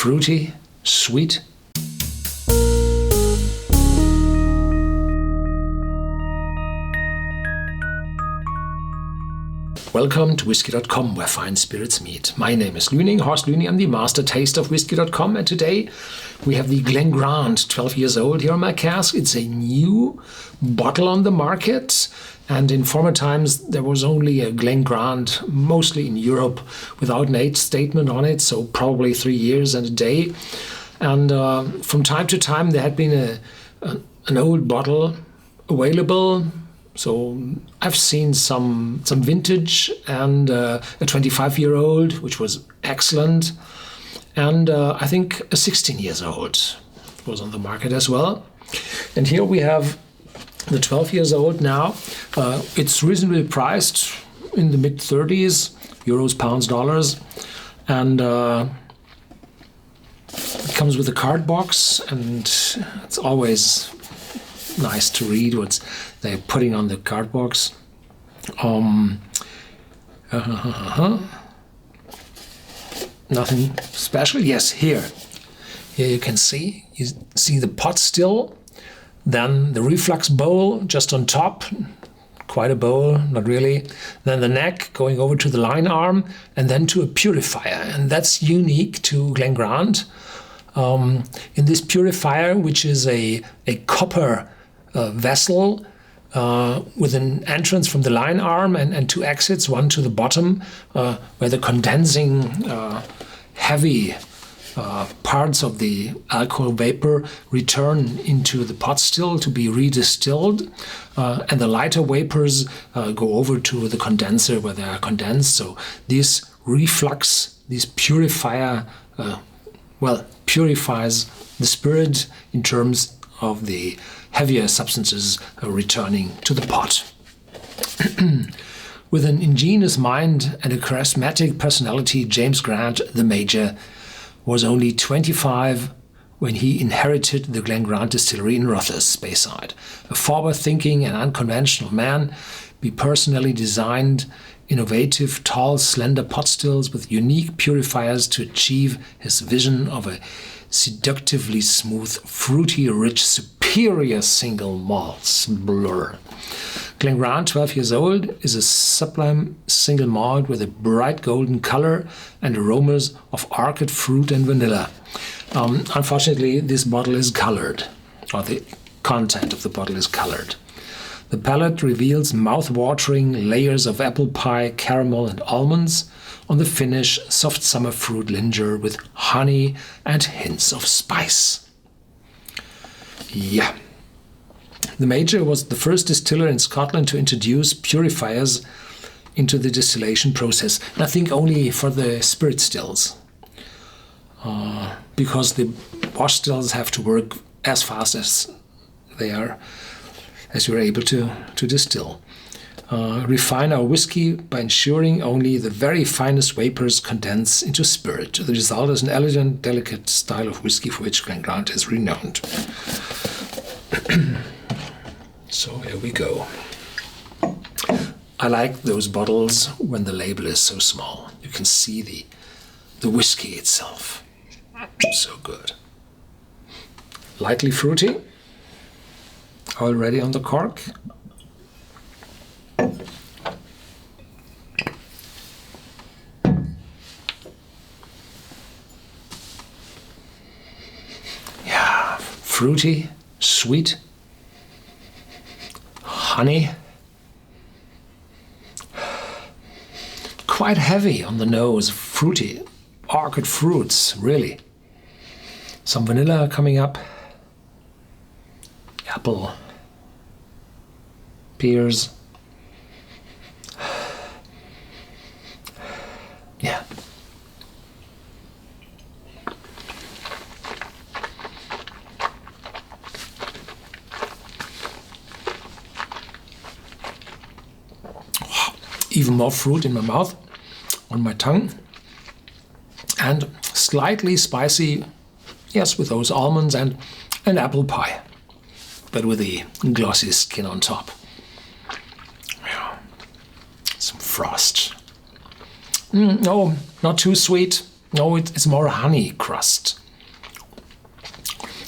fruity, sweet. Welcome to Whisky.com, where fine spirits meet. My name is Horst Lüning. I'm the master taster of Whisky.com, and today we have the Glen Grant, 12 years old, here on my cask. It's a new bottle on the market, and in former times there was only a Glen Grant, mostly in Europe, without an age statement on it, so probably 3 years and a day. And from time to time there had been an old bottle available. So I've seen some vintage and a 25-year-old, which was excellent. And I think a 16 years old was on the market as well. And here we have the 12 years old now. It's reasonably priced in the mid-30s, euros, pounds, dollars. And it comes with a card box, and it's always nice to read what they're putting on the card box. Nothing special. Yes, here you can see the pot still, then the reflux bowl just on top, quite a bowl, not really, then the neck going over to the line arm, and then to a purifier, and that's unique to Glen Grant. In this purifier, which is a copper vessel with an entrance from the line arm and two exits, one to the bottom, where the condensing heavy parts of the alcohol vapor return into the pot still to be redistilled, and the lighter vapors go over to the condenser where they are condensed. So this reflux, this purifier, purifies the spirit in terms of the heavier substances returning to the pot. With an ingenious mind and a charismatic personality, James Grant, the Major, was only 25 when he inherited the Glen Grant distillery in Rothes, Bayside. A forward-thinking and unconventional man, he personally designed innovative, tall, slender pot stills with unique purifiers to achieve his vision of a seductively smooth, fruity, rich, superior single malt blur. Glen Grant, 12 years old, is a sublime single malt with a bright golden color and aromas of orchid, fruit and vanilla. Unfortunately, this bottle is colored, or the content of the bottle is colored. The palate reveals mouth-watering layers of apple pie, caramel and almonds. On the finish, soft summer fruit linger with honey and hints of spice. Yeah. The Major was the first distiller in Scotland to introduce purifiers into the distillation process. And I think only for the spirit stills, because the wash stills have to work as fast as you're able to distill. Refine our whiskey by ensuring only the very finest vapors condense into spirit. The result is an elegant, delicate style of whiskey for which Glen Grant is renowned. So here we go. I like those bottles when the label is so small. You can see the whiskey itself. So good. Lightly fruity. Already on the cork. Yeah, fruity, sweet, honey, quite heavy on the nose, fruity, orchid fruits, really. Some vanilla coming up, apple, pears. Yeah. Even more fruit in my mouth, on my tongue, and slightly spicy, yes, with those almonds and apple pie, but with the glossy skin on top. Some frost. No, not too sweet, No, it's more honey crust.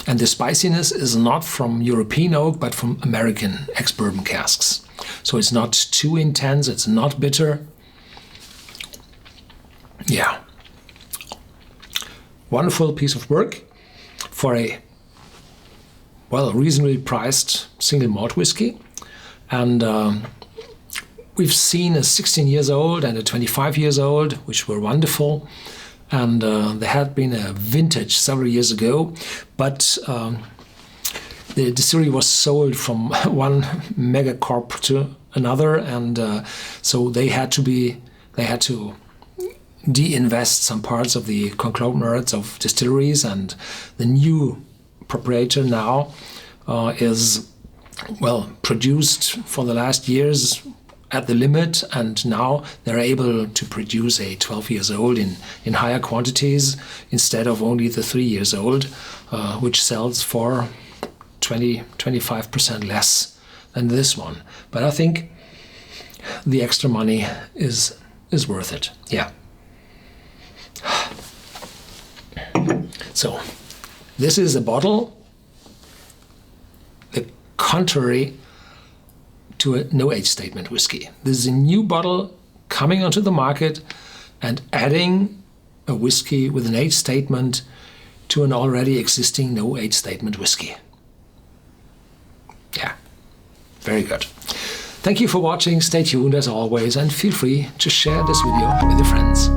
And the spiciness is not from European oak, but from American ex-bourbon casks. So it's not too intense, it's not bitter. Yeah. Wonderful piece of work for a, well, reasonably priced single malt whiskey. And we've seen a 16 years old and a 25 years old, which were wonderful. And there had been a vintage several years ago, but the distillery was sold from one megacorp to another, and so they had to de-invest some parts of the conglomerates of distilleries, and the new proprietor now is, well, produced for the last years at the limit, and now they're able to produce a 12 years old in higher quantities instead of only the 3 years old, which sells for 25% less than this one. But I think the extra money is worth it. Yeah. So this is a bottle, the contrary to a no age statement whiskey. This is a new bottle coming onto the market and adding a whiskey with an age statement to an already existing no age statement whiskey. Yeah, very good. Thank you for watching. Stay tuned as always, and feel free to share this video with your friends.